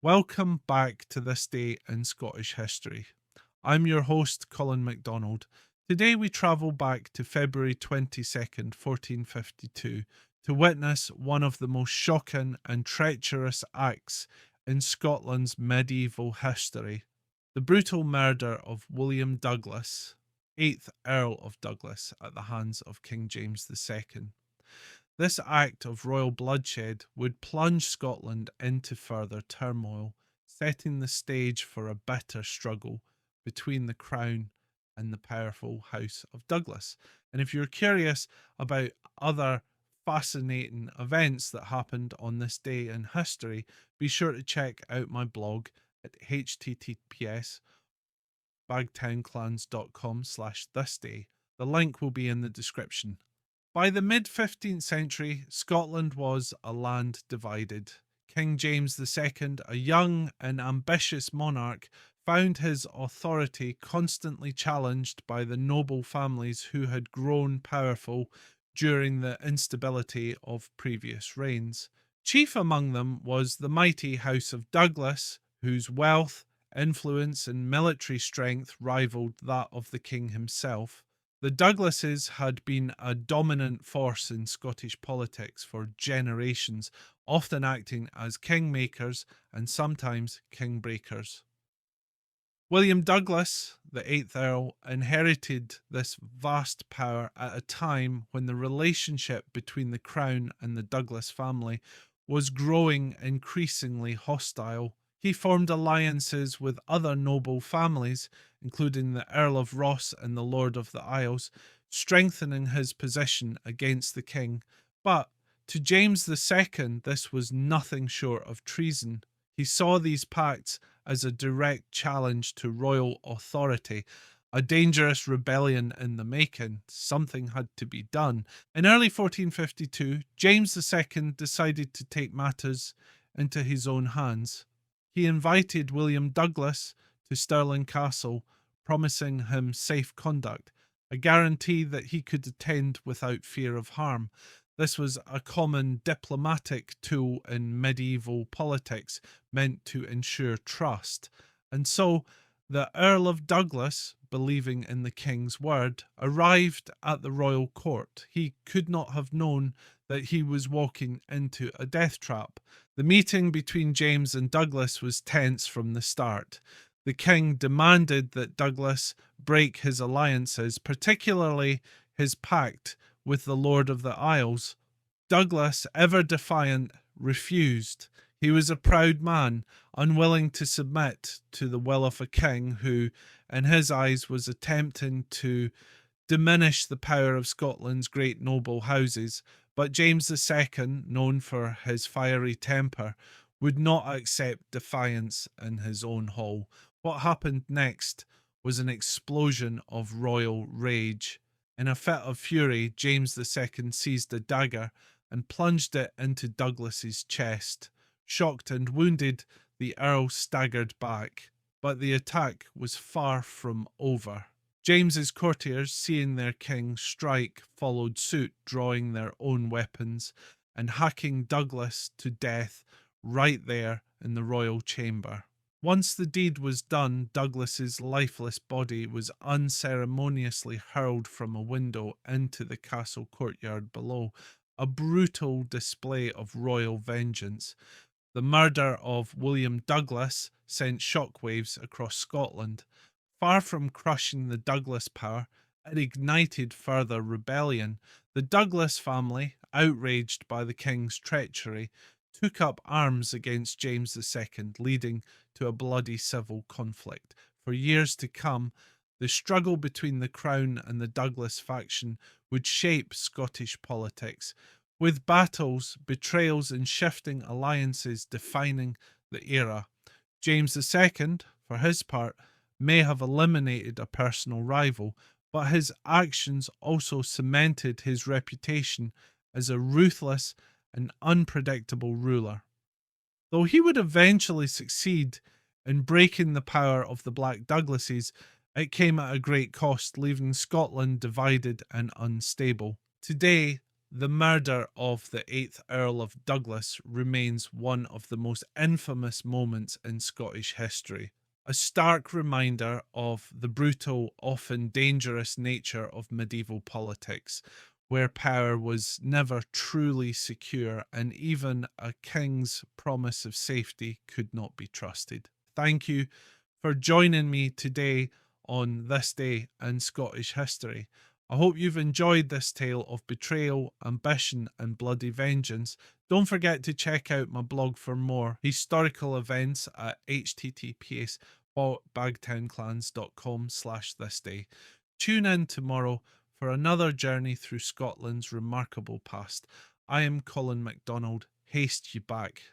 Welcome back to This Day in Scottish History. I'm your host, Colin MacDonald. Today we travel back to February 22nd, 1452, to witness one of the most shocking and treacherous acts in Scotland's medieval history: the brutal murder of William Douglas, 8th Earl of Douglas, at the hands of King James II. This act of royal bloodshed would plunge Scotland into further turmoil, setting the stage for a bitter struggle between the Crown and the powerful House of Douglas. And if you're curious about other fascinating events that happened on this day in history, be sure to check out my blog at https bagtownclans.com/thisday. The link will be in the description. By the mid 15th century, Scotland was a land divided. King James II, a young and ambitious monarch, found his authority constantly challenged by the noble families who had grown powerful during the instability of previous reigns. Chief among them was the mighty House of Douglas, whose wealth, influence, and military strength rivaled that of the king himself. The Douglases had been a dominant force in Scottish politics for generations, often acting as kingmakers and sometimes kingbreakers. William Douglas, the 8th Earl, inherited this vast power at a time when the relationship between the Crown and the Douglas family was growing increasingly hostile. He formed alliances with other noble families, including the Earl of Ross and the Lord of the Isles, strengthening his position against the king. But to James II, this was nothing short of treason. He saw these pacts as a direct challenge to royal authority, a dangerous rebellion in the making. Something had to be done. In early 1452, James II decided to take matters into his own hands. He invited William Douglas to Stirling Castle, promising him safe conduct, a guarantee that he could attend without fear of harm. This was a common diplomatic tool in medieval politics, meant to ensure trust. And so the Earl of Douglas, believing in the king's word, arrived at the royal court. He could not have known that he was walking into a death trap. The meeting between James and Douglas was tense from the start. The king demanded that Douglas break his alliances, particularly his pact with the Lord of the Isles. Douglas, ever defiant, refused. He was a proud man, unwilling to submit to the will of a king who, in his eyes, was attempting to diminish the power of Scotland's great noble houses. But James II, known for his fiery temper, would not accept defiance in his own hall. What happened next was an explosion of royal rage. In a fit of fury, James II seized a dagger and plunged it into Douglas's chest. Shocked and wounded, the Earl staggered back, but the attack was far from over. James's courtiers, seeing their king strike, followed suit, drawing their own weapons and hacking Douglas to death right there in the royal chamber. Once the deed was done, Douglas's lifeless body was unceremoniously hurled from a window into the castle courtyard below, a brutal display of royal vengeance. The murder of William Douglas sent shockwaves across Scotland. Far from crushing the Douglas power, it ignited further rebellion. The Douglas family, outraged by the king's treachery, took up arms against James II, leading to a bloody civil conflict. For years to come, the struggle between the Crown and the Douglas faction would shape Scottish politics, with battles, betrayals, and shifting alliances defining the era. James II, for his part, may have eliminated a personal rival, but his actions also cemented his reputation as a ruthless and unpredictable ruler. Though he would eventually succeed in breaking the power of the Black Douglases, it came at a great cost, leaving Scotland divided and unstable. Today, The murder of the 8th Earl of Douglas remains one of the most infamous moments in Scottish history, a stark reminder of the brutal, often dangerous nature of medieval politics, where power was never truly secure and even a king's promise of safety could not be trusted. Thank you for joining me today on This Day in Scottish History. I hope you've enjoyed this tale of betrayal, ambition, and bloody vengeance. Don't forget to check out my blog for more historical events at https://bagtownclans.com/thisday. Tune in tomorrow for another journey through Scotland's remarkable past. I am Colin MacDonald. Haste you back